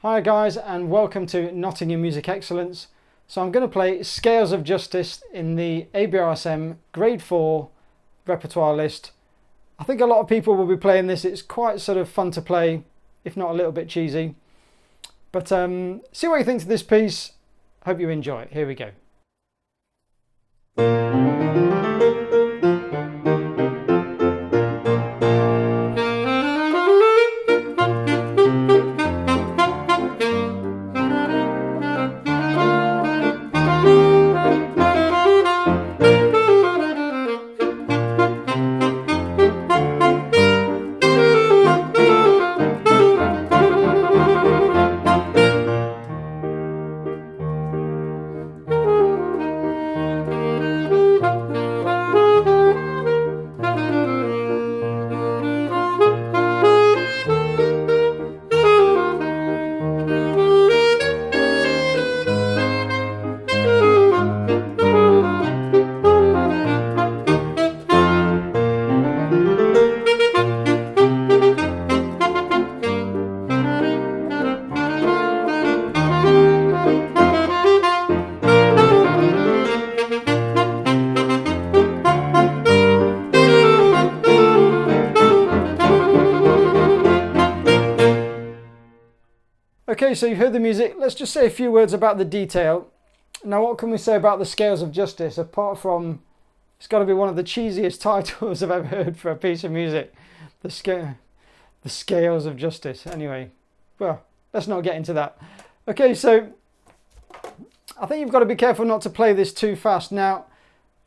Hi guys, and welcome to Nottingham Music Excellence. So I'm going to play Scales of Justice in the ABRSM Grade 4 repertoire list. I think a lot of people will be playing this. It's quite sort of fun to play, if not a little bit cheesy. But see what you think of this piece. Hope you enjoy it. Here we go. Okay, so you've heard the music. Let's just say a few words about the detail. Now, what can we say about the Scales of Justice, apart from it's got to be one of the cheesiest titles I've ever heard for a piece of music. The Scales of Justice. Anyway, well, let's not get into that. Okay, so I think you've got to be careful not to play this too fast. Now,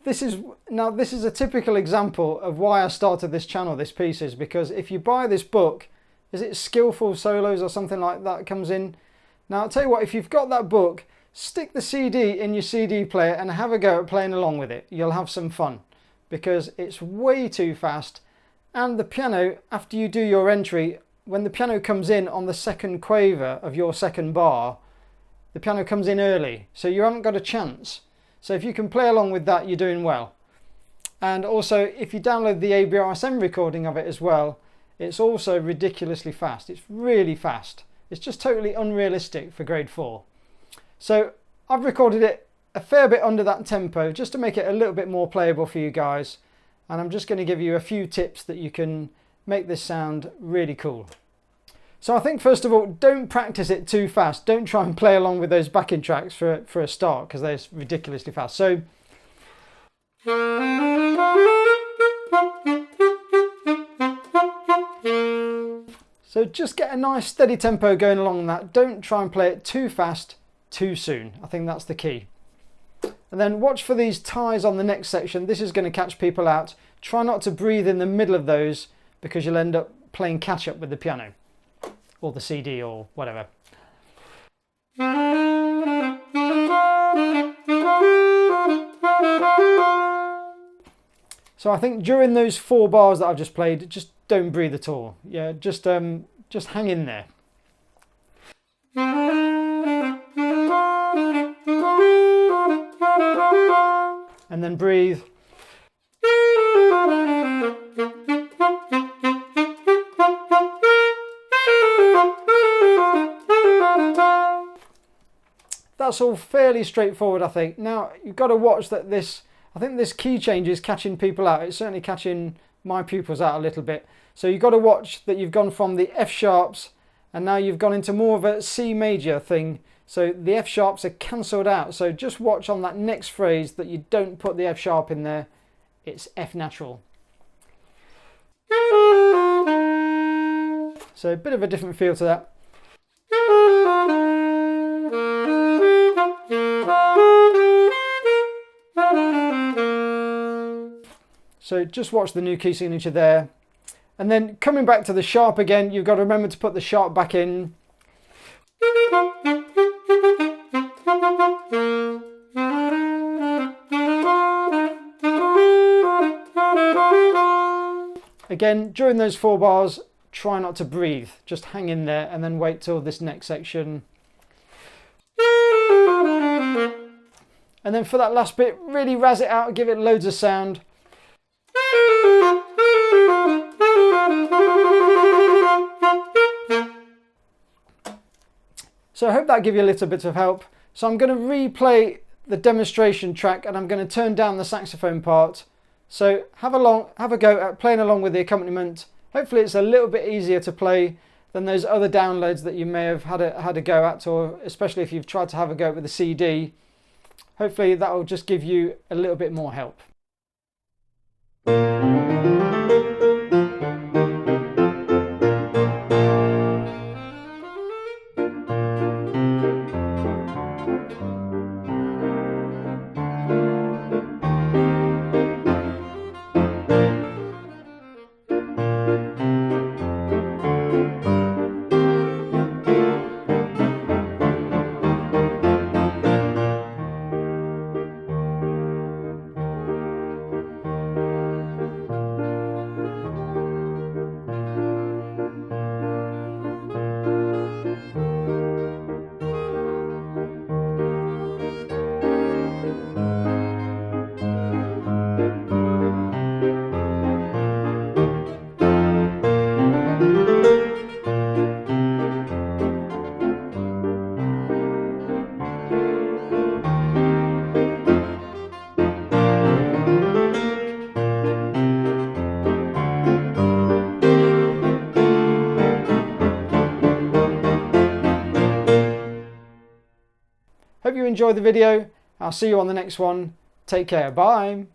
this is a typical example of why I started this channel, this piece is because if you buy this book, is it Skillful Solos or something like that comes in? Now, I'll tell you what, if you've got that book, stick the CD in your CD player and have a go at playing along with it. You'll have some fun because it's way too fast. And the piano, after you do your entry, when the piano comes in on the second quaver of your second bar, the piano comes in early, so you haven't got a chance. So if you can play along with that, you're doing well. And also, if you download the ABRSM recording of it as well, it's also ridiculously fast. It's really fast. It's just totally unrealistic for grade 4. So I've recorded it a fair bit under that tempo just to make it a little bit more playable for you guys. And I'm just going to give you a few tips that you can make this sound really cool. So I think first of all, don't practice it too fast. Don't try and play along with those backing tracks for a start because they're ridiculously fast. So just get a nice steady tempo going along that. Don't try and play it too fast, too soon. I think that's the key. And then watch for these ties on the next section. This is going to catch people out. Try not to breathe in the middle of those because you'll end up playing catch up with the piano or the CD or whatever. So I think during those 4 bars that I've just played, just don't breathe at all. Yeah, just hang in there. And then breathe. That's all fairly straightforward, I think. Now, you've got to watch that I think this key change is catching people out. It's certainly catching my pupils out a little bit. So you've got to watch that you've gone from the F sharps and now you've gone into more of a C major thing. So the F sharps are cancelled out. So just watch on that next phrase that you don't put the F sharp in there. It's F natural. So a bit of a different feel to that. So just watch the new key signature there. And then coming back to the sharp again, you've got to remember to put the sharp back in. Again, during those 4 bars, try not to breathe. Just hang in there and then wait till this next section. And then for that last bit, really razz it out, give it loads of sound. So I hope that gave you a little bit of help. So I'm going to replay the demonstration track and I'm going to turn down the saxophone part. So have a go at playing along with the accompaniment. Hopefully it's a little bit easier to play than those other downloads that you may have had a go at, or especially if you've tried to have a go with the CD. Hopefully that will just give you a little bit more help. Hope you enjoyed the video. I'll see you on the next one. Take care. Bye.